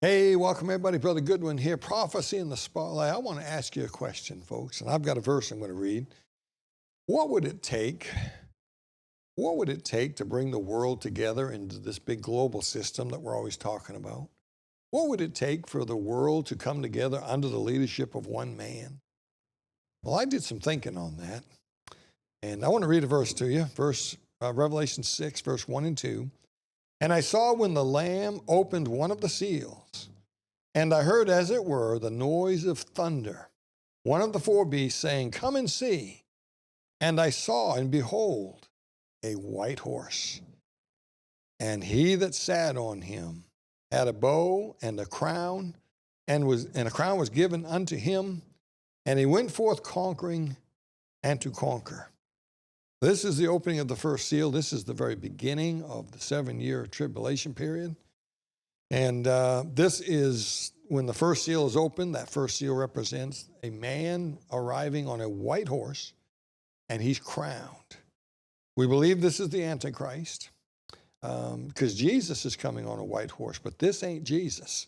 Hey, welcome everybody. Brother Goodwin here. Prophecy in the Spotlight. I want to ask you a question, folks, and I've got a verse I'm going to read. What would it take to bring the world together into this big global system that we're always talking about? What would it take for the world to come together under the leadership of one man? Well, I did some thinking on that, and I want to read a verse to you. Revelation 6, verse 1 and 2. And I saw when the Lamb opened one of the seals, and I heard, as it were, the noise of thunder, one of the four beasts saying, "Come and see." And I saw, and behold, a white horse. And he that sat on him had a bow and a crown, and a crown was given unto him, and he went forth conquering and to conquer. This is the opening of the first seal. This is the very beginning of the 7-year tribulation period. And this is when the first seal is opened. That first seal represents a man arriving on a white horse, and he's crowned. We believe this is the Antichrist because Jesus is coming on a white horse, but this ain't Jesus.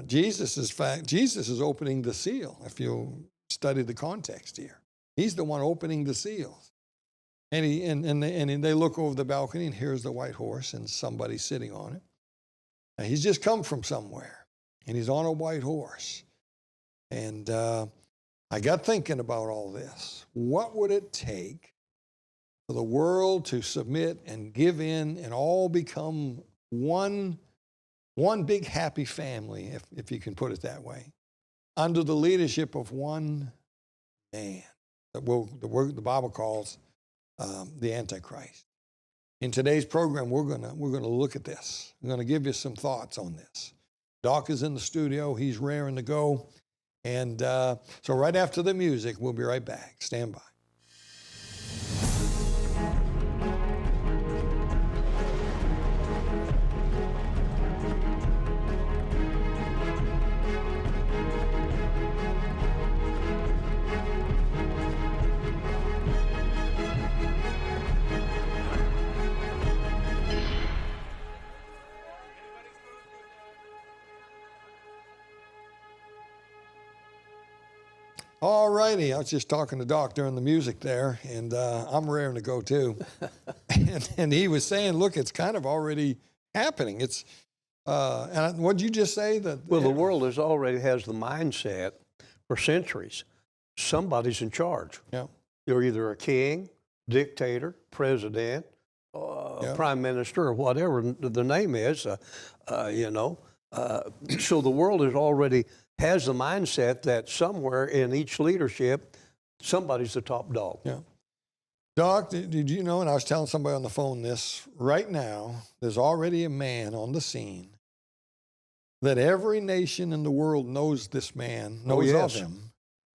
Jesus is opening the seal, if you study the context here. He's the one opening the seals. And they look over the balcony, and here's the white horse and somebody sitting on it. Now, he's just come from somewhere, and he's on a white horse. And I got thinking about all this. What would it take for the world to submit and give in and all become one big happy family, if you can put it that way, under the leadership of one man that the Bible calls the Antichrist? In today's program, we're gonna look at this. I'm gonna give you some thoughts on this. Doc is in the studio. He's raring to go. And so right after the music, we'll be right back. Stand by. All righty, I was just talking to Doc during the music there, and I'm raring to go too. and he was saying, look, it's kind of already happening. It's and what did you just say? The world already has the mindset for centuries. Somebody's in charge. Yeah. You're either a king, dictator, president, prime minister, or whatever the name is. So the world has the mindset that somewhere in each leadership, somebody's the top dog. Yeah. Doc, did you know, and I was telling somebody on the phone this, right now, there's already a man on the scene that every nation in the world knows this man, knows of him.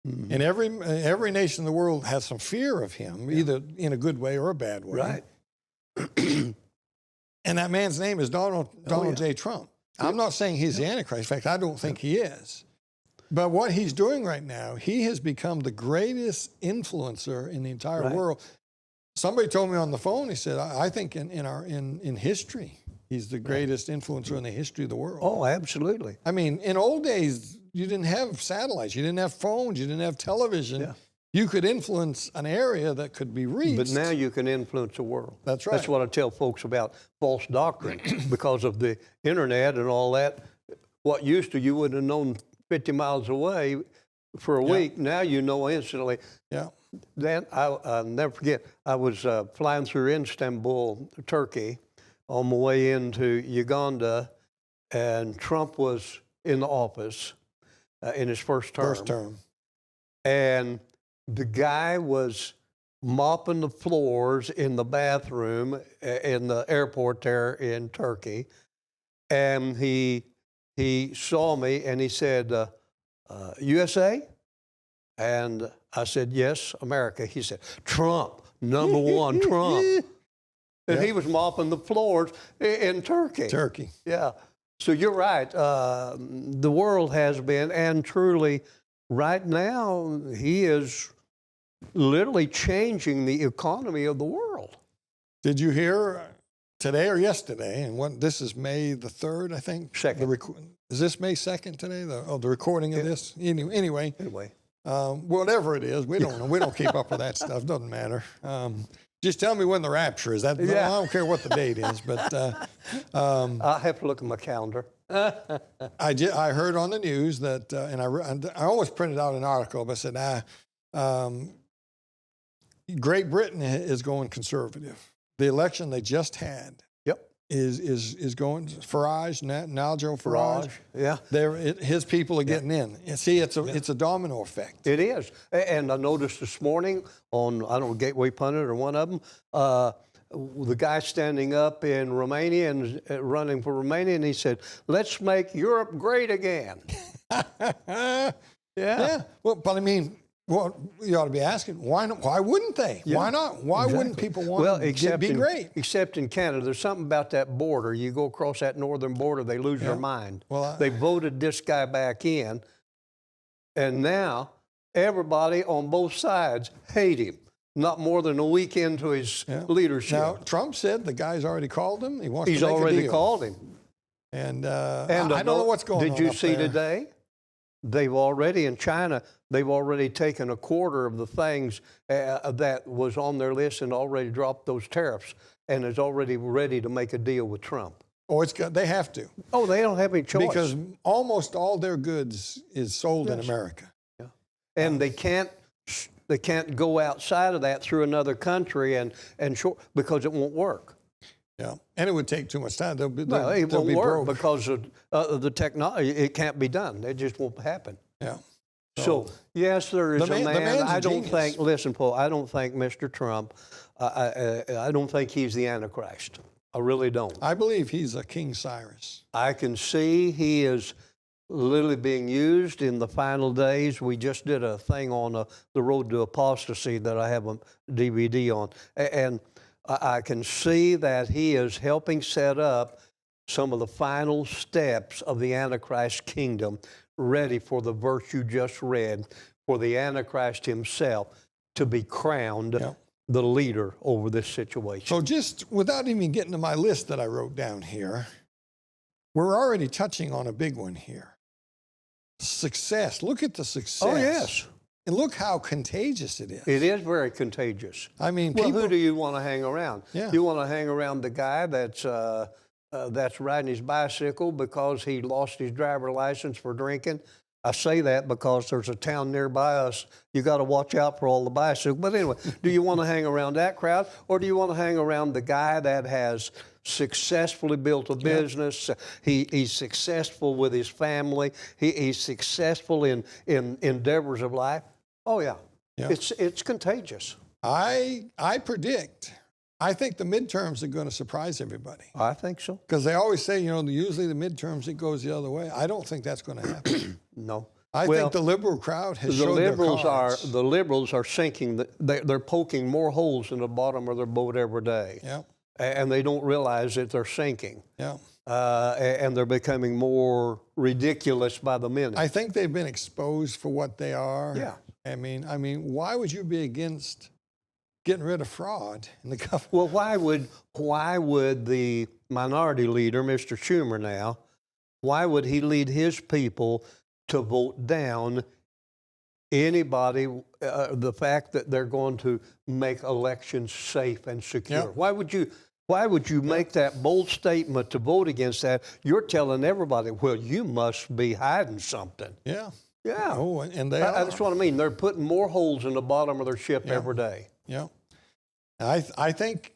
Mm-hmm. And every nation in the world has some fear of him, either in a good way or a bad way. Right. And that man's name is Donald J. Trump. I'm not saying he's the Antichrist. In fact, I don't think he is. But what he's doing right now, he has become the greatest influencer in the entire world. Somebody told me on the phone, he said, I think in history, he's the greatest influencer in the history of the world. Oh, absolutely. I mean, in old days, you didn't have satellites, you didn't have phones, you didn't have television. Yeah. You could influence an area that could be reached. But now you can influence the world. That's right. That's what I tell folks about false doctrine. Because of the internet and all that, what used to you wouldn't have known 50 miles away for a week, now you know instantly. Yeah. Then I'll never forget, I was flying through Istanbul, Turkey, on my way into Uganda, and Trump was in the office in his first term. And the guy was mopping the floors in the bathroom in the airport there in Turkey. And he saw me and he said, USA? And I said, yes, America. He said, Trump, number one, Trump. And he was mopping the floors in Turkey. Turkey. Yeah. So you're right. The world has been, and truly, right now, he is literally changing the economy of the world. Did you hear today or yesterday, and this is May the 3rd, I think. Second. Is this May 2nd today? The recording of this? Anyway. Whatever it is, we don't know. We don't keep up with that stuff. Doesn't matter. Just tell me when the rapture is. I don't care what the date is, but I'll have to look at my calendar. I heard on the news that, and I almost printed out an article, but I said, Great Britain is going conservative. The election they just had is going Farage, Nigel Farage. Yeah. His people are getting in. And see, it's a domino effect. It is. And I noticed this morning on, I don't know, Gateway Pundit or one of them, the guy standing up in Romania and running for Romania, and he said, "Let's make Europe great again." Yeah. Well, but I mean, well, you ought to be asking, why not? Why wouldn't they? Yeah. Why not? Why wouldn't people want to be great? Except in Canada. There's something about that border. You go across that northern border, they lose their mind. Well, they voted this guy back in, and now everybody on both sides hate him. Not more than a week into his leadership. Now, Trump said the guy's already called him. He's already a deal. called him. And I don't know what's going on. Did you see today? They've already, in China, they've already taken a quarter of the things that was on their list and already dropped those tariffs and is already ready to make a deal with Trump. Oh, they have to. Oh, they don't have any choice. Because almost all their goods is sold in America. Yeah. And they can't go outside of that through another country because it won't work. Yeah, and it would take too much time. They'll be work broke because of the technology. It can't be done. It just won't happen. Yeah. So yes, there is a man. I don't genius. think. Listen, Paul. I don't think Mr. Trump. I don't think he's the Antichrist. I really don't. I believe he's a King Cyrus. I can see he is literally being used in the final days. We just did a thing on the road to apostasy that I have a DVD on, and I can see that he is helping set up some of the final steps of the Antichrist kingdom, ready for the verse you just read, for the Antichrist himself to be crowned the leader over this situation. So just without even getting to my list that I wrote down here, we're already touching on a big one here. Success. Look at the success. Oh, yes. And look how contagious it is. It is very contagious. I mean, who do you want to hang around? Yeah. You want to hang around the guy that's riding his bicycle because he lost his driver's license for drinking. I say that because there's a town nearby us. You got to watch out for all the bicycles. But anyway, do you want to hang around that crowd, or do you want to hang around the guy that has successfully built a business? He's successful with his family. He's successful in endeavors of life. Oh yeah. It's contagious. I predict. I think the midterms are going to surprise everybody. I think so. Because they always say, usually the midterms, it goes the other way. I don't think that's going to happen. No. I think the liberal crowd has showed their cards. The liberals are sinking. They're poking more holes in the bottom of their boat every day. Yeah. And they don't realize that they're sinking. Yeah. And they're becoming more ridiculous by the minute. I think they've been exposed for what they are. Yeah. I mean, why would you be against getting rid of fraud in the government? Well, why would the minority leader, Mr. Schumer now, why would he lead his people to vote down anybody, the fact that they're going to make elections safe and secure? Yep. Why would you make that bold statement to vote against that? You're telling everybody, well, you must be hiding something. Yeah. Yeah. Oh, and they are. That's what I mean. They're putting more holes in the bottom of their ship every day. Yeah. I think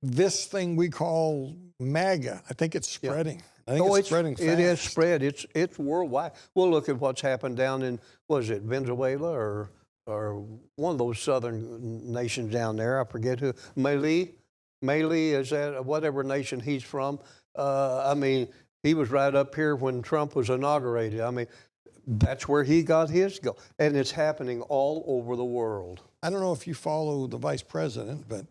this thing we call MAGA, I think it's spreading. I think it's spreading fast. It is spread. It's worldwide. Well, look at what's happened down in, Venezuela or one of those southern nations down there. I forget who. Mali, is that whatever nation he's from? He was right up here when Trump was inaugurated. That's where he got his go. And it's happening all over the world. I don't know if you follow the vice president, but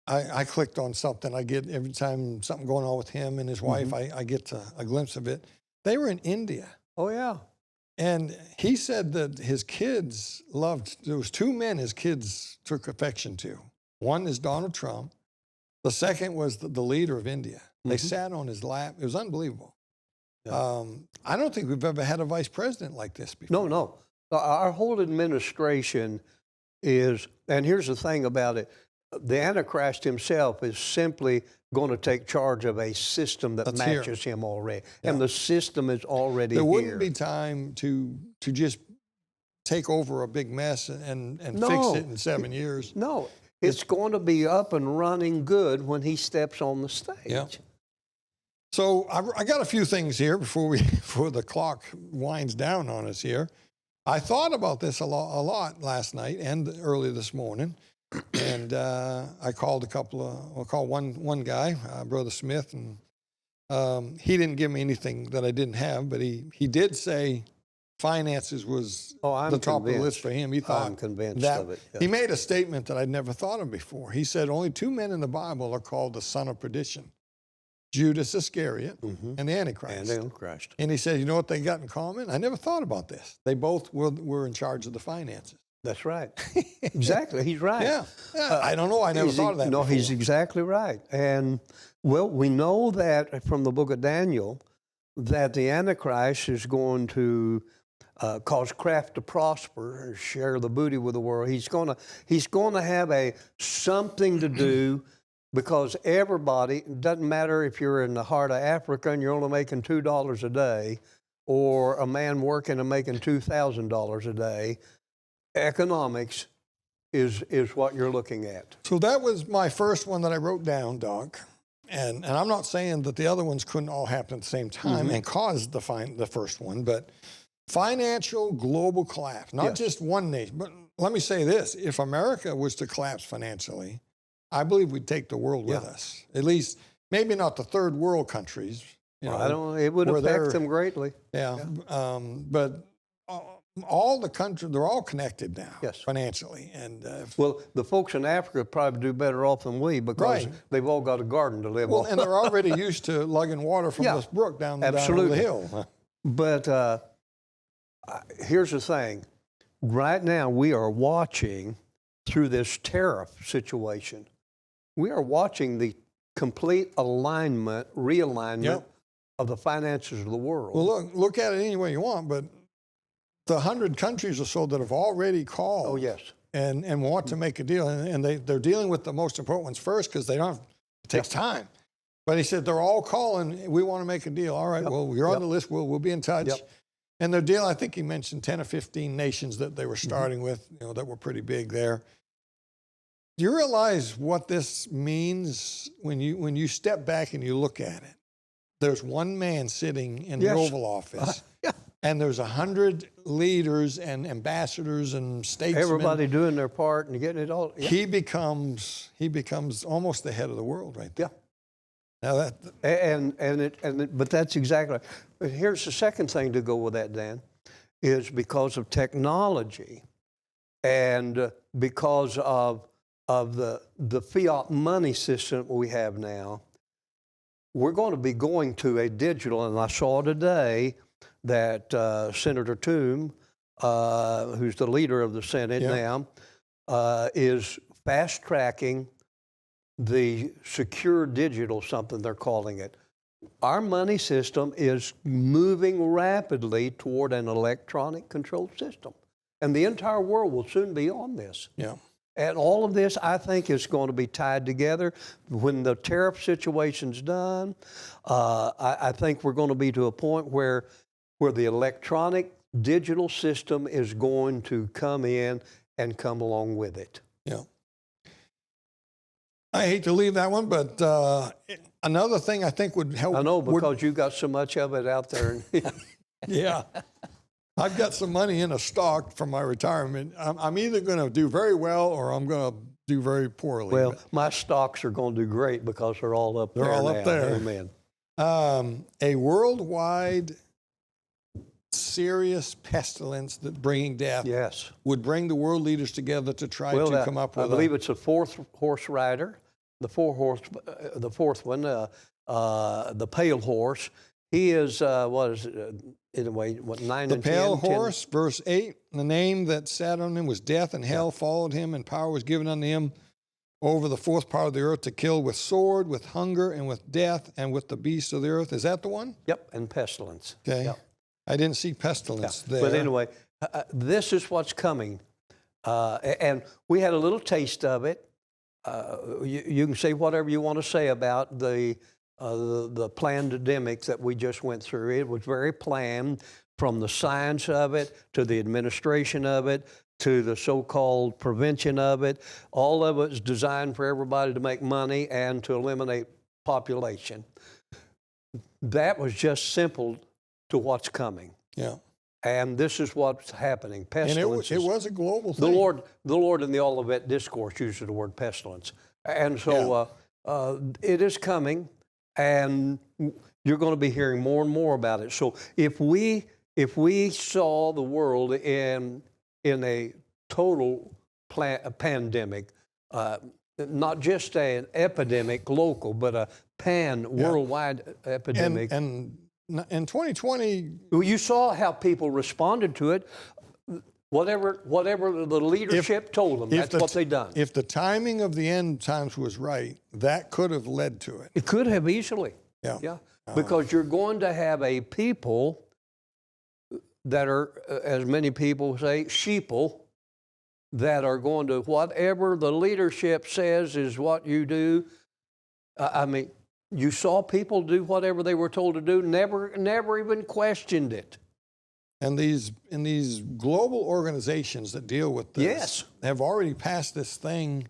I clicked on something. I get every time something going on with him and his wife, I get a glimpse of it. They were in India. Oh, yeah. And he said that his kids there was two men his kids took affection to. One is Donald Trump, The second was the leader of India. They sat on his lap. It was unbelievable. Yeah. I don't think we've ever had a vice president like this before. No. Our whole administration is, and here's the thing about it, the Antichrist himself is simply going to take charge of a system that matches him already. Yeah. And the system is already there here. Wouldn't be time to just take over a big mess and fix it in 7 years. No, it's going to be up and running good when he steps on the stage. Yeah. So I got a few things here before the clock winds down on us here. I thought about this a lot last night and early this morning, and I called one guy, Brother Smith, and he didn't give me anything that I didn't have, but he did say finances was the top of the list for him. He thought I'm convinced that of it. Yeah. He made a statement that I'd never thought of before. He said only 2 men in the Bible are called the son of perdition: Judas Iscariot and the Antichrist. And he said, you know what they got in common? I never thought about this. They both were in charge of the finances. That's right. Exactly. He's right. Yeah. I don't know. I never thought of that before. He's exactly right. And, well, we know that from the book of Daniel that the Antichrist is going to cause craft to prosper and share the booty with the world. He's going to have something to do. Because everybody, it doesn't matter if you're in the heart of Africa and you're only making $2 a day, or a man working and making $2,000 a day, economics is what you're looking at. So that was my first one that I wrote down, Doc. And I'm not saying that the other ones couldn't all happen at the same time and cause the first one, but financial global collapse, not just one nation. But let me say this, if America was to collapse financially, I believe we'd take the world with us. At least, maybe not the third world countries. It would affect them greatly. Yeah. But all the countries, they're all connected now financially. And well, the folks in Africa probably do better off than we because they've all got a garden to live on. Well, and they're already used to lugging water from this brook down the hill. But here's the thing. Right now, we are watching through this tariff situation. We are watching the complete realignment of the finances of the world. Well, look at it any way you want, but the 100 countries or so that have already called and want to make a deal, and they're dealing with the most important ones first because it takes time. But he said they're all calling, we want to make a deal. All right, well, you're on the list, we'll be in touch. And their deal, I think he mentioned 10 or 15 nations that they were starting with, that were pretty big there. Do you realize what this means when you step back and you look at it? There's one man sitting in the Oval Office, and there's 100 leaders and ambassadors and statesmen. Everybody doing their part and getting it all. Yeah. He becomes almost the head of the world right there. Yeah. Now but that's exactly. But here's the second thing to go with that, Dan, is because of technology, and because of the fiat money system we have now, we're going to be going to a digital, and I saw today that Senator Toome, who's the leader of the Senate now, is fast-tracking the secure digital, something they're calling it. Our money system is moving rapidly toward an electronic controlled system, and the entire world will soon be on this. Yeah. And all of this, I think, is going to be tied together. When the tariff situation's done, I think we're going to be to a point where the electronic digital system is going to come in and come along with it. Yeah. I hate to leave that one, but another thing I think would help. I know, because you got so much of it out there. Yeah. I've got some money in a stock from my retirement. I'm either going to do very well or I'm going to do very poorly. Well, my stocks are going to do great because they're all up there. They're all up there. Amen. A worldwide serious pestilence that bringing death would bring the world leaders together to try to come up with. I believe it's a fourth horse rider, the fourth one, the pale horse. He is, anyway, 9 and 10? The pale horse, verse 8, the name that sat on him was death, and hell followed him, and power was given unto him over the fourth part of the earth to kill with sword, with hunger, and with death, and with the beasts of the earth. Is that the one? Yep, and pestilence. Okay. Yep. I didn't see pestilence there. But anyway, this is what's coming. And we had a little taste of it. You can say whatever you want to say about the pandemic that we just went through. It was very planned, from the science of it to the administration of it to the so-called prevention of it. All of it is designed for everybody to make money and to eliminate population. That was just simple to what's coming. Yeah. And this is what's happening. Pestilence. And it was a global thing. The Lord in the Olivet Discourse uses the word pestilence. And so it is coming, and you're going to be hearing more and more about it. So if we saw the world in a total pandemic, not just an epidemic local, but a worldwide epidemic. And in 2020, you saw how people responded to it. Whatever the leadership told them, that's what they done. If the timing of the end times was right, that could have led to it. It could have easily. Yeah. Because you're going to have a people that are, as many people say, sheeple, that are going to, whatever the leadership says is what you do. I mean, you saw people do whatever they were told to do, never even questioned it. And these global organizations that deal with this have already passed this thing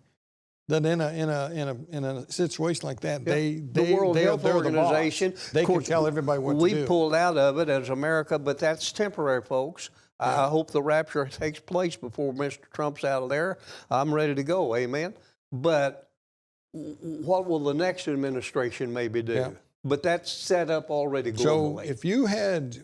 that in a situation like that, the World Health Organization, they can tell everybody what to do. We pulled out of it as America, but that's temporary, folks. I hope the rapture takes place before Mr. Trump's out of there. I'm ready to go, amen. But what will the next administration maybe do? Yeah. But that's set up already globally. So if you had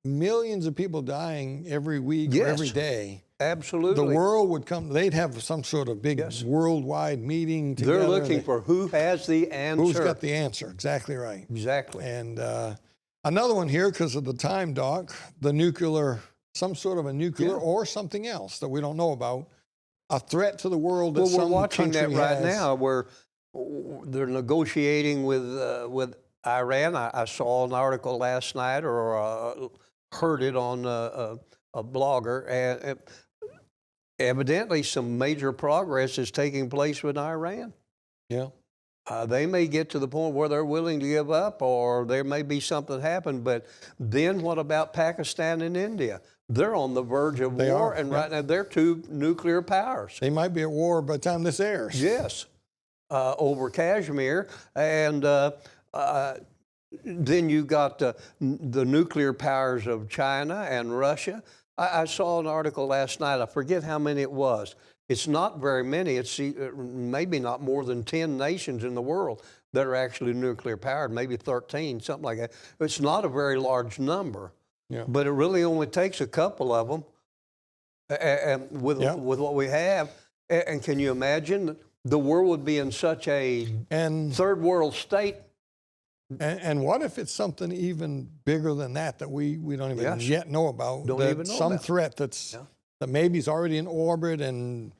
millions of people dying every week or every day, absolutely, the world would come. They'd have some sort of big worldwide meeting together. They're looking for who has the answer. Who's got the answer? Exactly right. Exactly. And another one here, because of the time, Doc, the nuclear, some sort of a nuclear or something else that we don't know about, a threat to the world that some country has. We're watching that right now, where they're negotiating with Iran. I saw an article last night, or heard it on a blogger, and evidently some major progress is taking place with Iran. Yeah. They may get to the point where they're willing to give up, or there may be something happen. But then what about Pakistan and India? They're on the verge of war, and right now they're two nuclear powers. They might be at war by the time this airs. Yes, over Kashmir, and then you got the nuclear powers of China and Russia. I saw an article last night. I forget how many it was. It's not very many. It's maybe not more than 10 nations in the world that are actually nuclear powered, maybe 13, something like that. It's not a very large number, but it really only takes a couple of them. And with what we have, and can you imagine the world would be in such a third world state? And what if it's something even bigger than that we don't even yet know about? Don't even know some about. Threat that maybe is already in orbit, and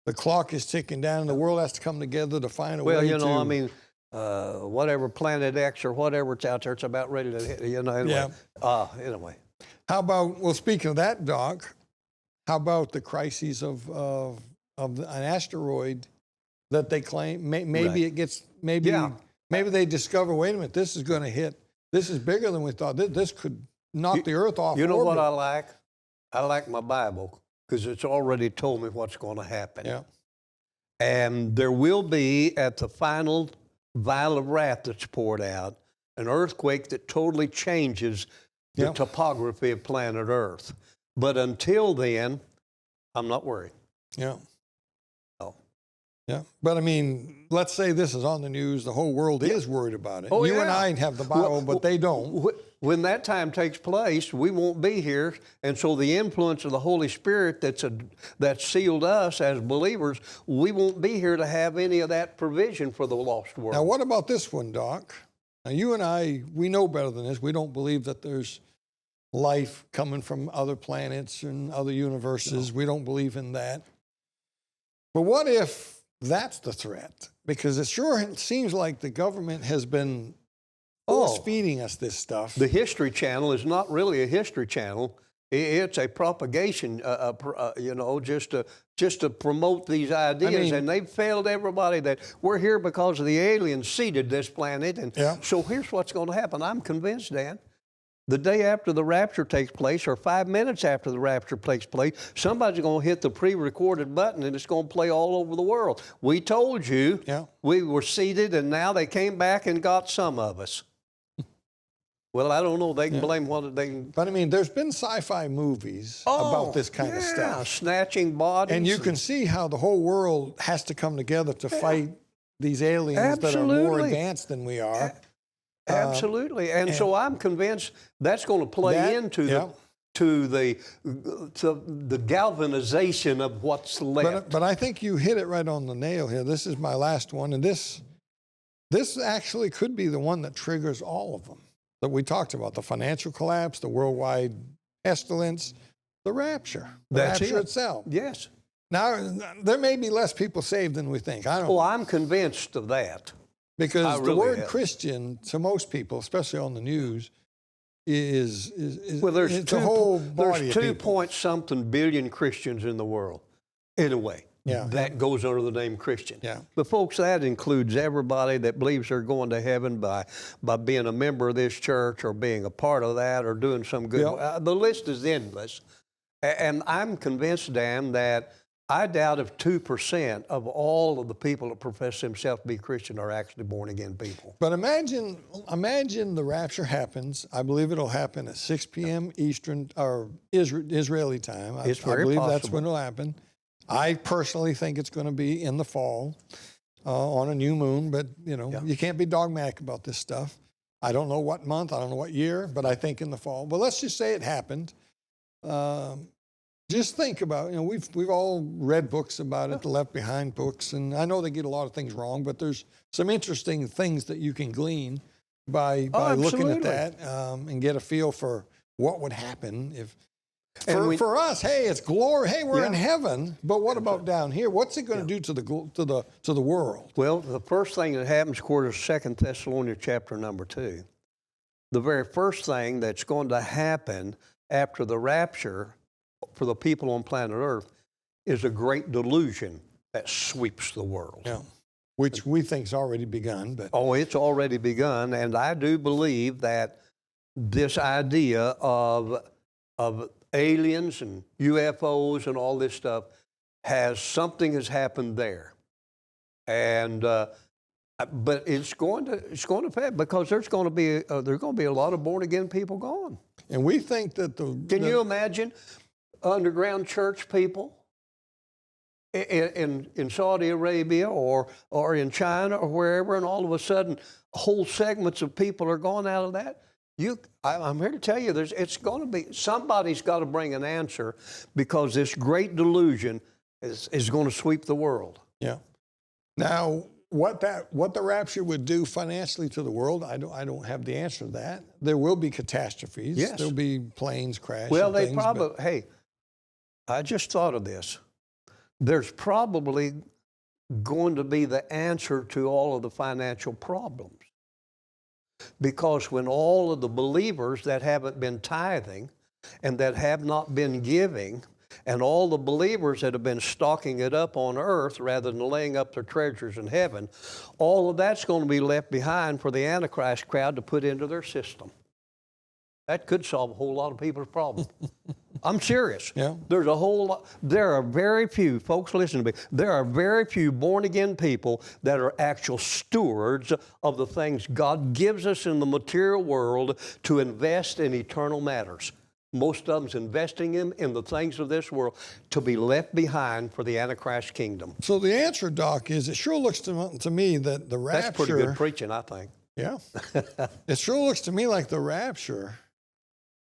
the clock is ticking down, and the world has to come together to find a way to... Well, you know, I mean, whatever Planet X or whatever it's out there, it's about ready to hit, you know, anyway. Anyway. How about, well, speaking of that, Doc, how about the crises of an asteroid that they claim, maybe it gets, maybe they discover, wait a minute, this is going to hit, this is bigger than we thought. This could knock the Earth off. You know what I like? I like my Bible, because it's already told me what's going to happen. Yeah. And there will be, at the final vial of wrath that's poured out, an earthquake that totally changes the topography of planet Earth. But until then, I'm not worried. Yeah. No. Yeah. But I mean, let's say this is on the news. The whole world is worried about it. You and I have the Bible, but they don't. When that time takes place, we won't be here. And so the influence of the Holy Spirit that's sealed us as believers, we won't be here to have any of that provision for the lost world. Now, what about this one, Doc? Now, you and I, we know better than this. We don't believe that there's life coming from other planets and other universes. No. We don't believe in that. But what if that's the threat, because it sure seems like the government has been force feeding us this stuff. The History Channel is not really a history channel. It's a propagation, just to promote these ideas. And they've failed everybody that we're here because of the aliens seeded this planet. And so here's what's going to happen. I'm convinced, Dan, the day after the rapture takes place, or 5 minutes after the rapture takes place, somebody's going to hit the pre-recorded button and it's going to play all over the world. We told you we were seeded, and now they came back and got some of us. Well, I don't know. They can blame what they can. But I mean, there's been sci-fi movies about this kind of stuff. Snatching bodies. And you can see how the whole world has to come together to fight these aliens that are more advanced than we are. Absolutely. And so I'm convinced that's going to play into the galvanization of what's left. But I think you hit it right on the nail here. This is my last one. And this actually could be the one that triggers all of them that we talked about: the financial collapse, the worldwide pestilence, the rapture. The rapture itself. Yes. Now, there may be less people saved than we think. I don't know. I'm convinced of that. Because the word Christian, to most people, especially on the news, is there's it's a whole body There's of 2-point-something billion Christians in the world, in a way. That goes under the name Christian. But folks, that includes everybody that believes they're going to heaven by being a member of this church, or being a part of that, or doing some good. The list is endless. And I'm convinced, Dan, that I doubt if 2% of all of the people that profess themselves to be Christian are actually born-again people. But imagine the rapture happens. I believe it'll happen at 6 p.m. Eastern, or Israeli time. I believe that's when it'll happen. I personally think it's going to be in the fall on a new moon, but you can't be dogmatic about this stuff. I don't know what month, I don't know what year, but I think in the fall. But let's just say it happened. Just think about, we've all read books about it, the Left Behind books, and I know they get a lot of things wrong, but there's some interesting things that you can glean by looking at that and get a feel for what would happen if. For us, hey, it's glory. Hey, we're in heaven. But what about down here? What's it going to do to the world? Well, the first thing that happens, according to 2 Thessalonians chapter number 2, the very first thing that's going to happen after the rapture for the people on planet Earth is a great delusion that sweeps the world. Yeah. Which we think's already begun. But it's already begun, and I do believe that this idea of aliens and UFOs and all this stuff something has happened there, and but it's going to affect, because there's going to be a lot of born again people gone. And we think that Can you imagine underground church people in Saudi Arabia or in China or wherever, and all of a sudden whole segments of people are gone out of that? I'm here to tell you, it's going to be, somebody's got to bring an answer, because this great delusion is going to sweep the world. Yeah. Now, what the rapture would do financially to the world, I don't have the answer to that. There will be catastrophes. Yes. There'll be planes crash. Well, hey, I just thought of this. There's probably going to be the answer to all of the financial problems. Because when all of the believers that haven't been tithing and that have not been giving, and all the believers that have been stocking it up on earth rather than laying up their treasures in heaven, all of that's going to be left behind for the Antichrist crowd to put into their system. That could solve a whole lot of people's problems. I'm serious. Yeah. There's a whole lot. There are very few, folks, listen to me, there are very few born-again people that are actual stewards of the things God gives us in the material world to invest in eternal matters. Most of them's investing in the things of this world to be left behind for the Antichrist kingdom. So the answer, Doc, is it sure looks to me that the rapture... That's pretty good preaching, I think. Yeah. It sure looks to me like the rapture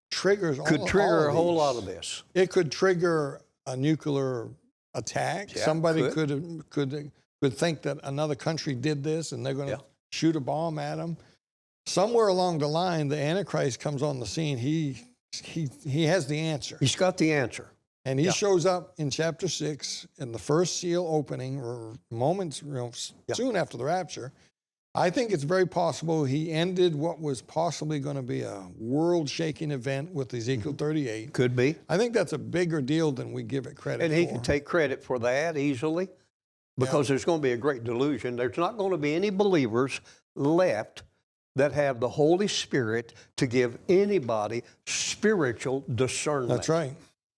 could trigger a whole lot of this. It could trigger a nuclear attack. Yeah, Somebody could think that another country did this and they're going to shoot a bomb at them. Somewhere along the line, the Antichrist comes on the scene. He has the answer. He's got the answer. And he shows up in chapter 6 in the first seal opening, or moments, soon after the rapture. I think it's very possible he ended what was possibly going to be a world-shaking event with Ezekiel 38. Could be. I think that's a bigger deal than we give it credit for. And he can take credit for that easily, because there's going to be a great delusion. There's not going to be any believers left that have the Holy Spirit to give anybody spiritual discernment. That's right.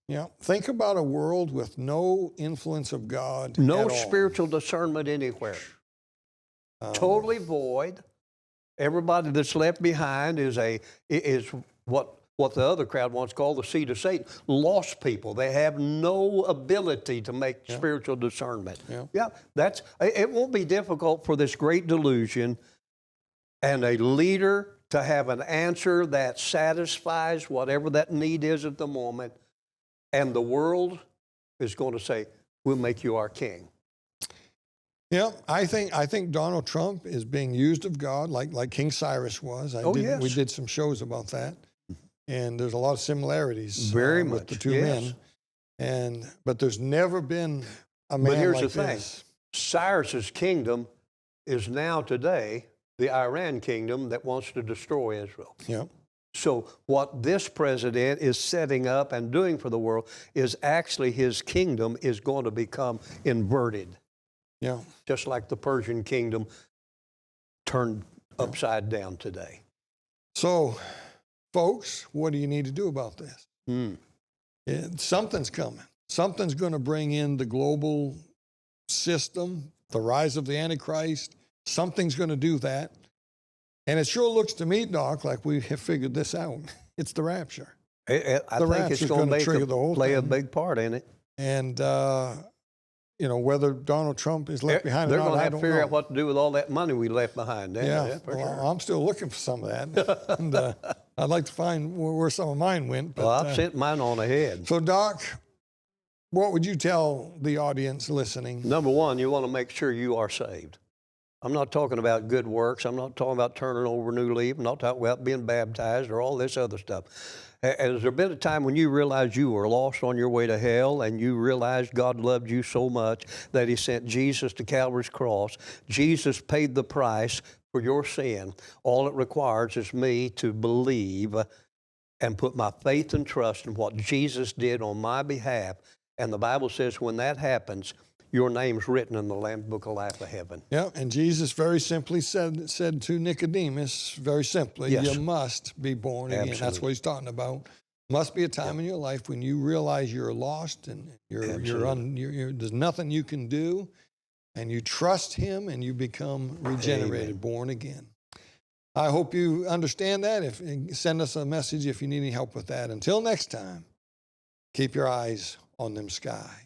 Yeah. Think about a world with no influence of God No at all. spiritual discernment anywhere. Totally void. Everybody that's left behind is what the other crowd once called the seed of Satan. Lost people. They have no ability to make spiritual discernment. It won't be difficult for this great delusion and a leader to have an answer that satisfies whatever that need is at the moment. And the world is going to say, we'll make you our king. Yeah, I think Donald Trump is being used of God like King Cyrus was. Yes. We did some shows about that. And there's a lot of similarities Very with much, the two men. But there's never been a man But here's like the thing. this. Cyrus's kingdom is now today the Iran kingdom that wants to destroy Israel. Yeah. So what this president is setting up and doing for the world is actually his kingdom is going to become inverted. Yeah. Just like the Persian kingdom turned upside down today. So, folks, what do you need to do about this? Something's coming. Something's going to bring in the global system, the rise of the Antichrist. Something's going to do that. And it sure looks to me, Doc, like we have figured this out. It's the rapture. I think it's going to play a big part in it. And, whether Donald Trump is left behind or not, they're going to have to figure know. out what to do with all that money we left behind. For sure. I'm still looking for some of that. And I'd like to find where some of mine went. But, I've sent mine on ahead. So, Doc, what would you tell the audience listening? Number one, you want to make sure you are saved. I'm not talking about good works. I'm not talking about turning over a new leaf. I'm not talking about being baptized or all this other stuff. Has there been a time when you realized you were lost on your way to hell and you realized God loved you so much that he sent Jesus to Calvary's cross? Jesus paid the price for your sin. All it requires is me to believe and put my faith and trust in what Jesus did on my behalf. And the Bible says when that happens, your name's written in the Lamb's Book of Life of Heaven. Yeah, and Jesus very simply said to Nicodemus, very simply, you must be born again. Absolutely. That's what he's talking about. Must be a time in your life when you realize you're lost and there's nothing you can do, and you trust him and you become regenerated, born again. I hope you understand that. Send us a message if you need any help with that. Until next time, keep your eyes on them skies.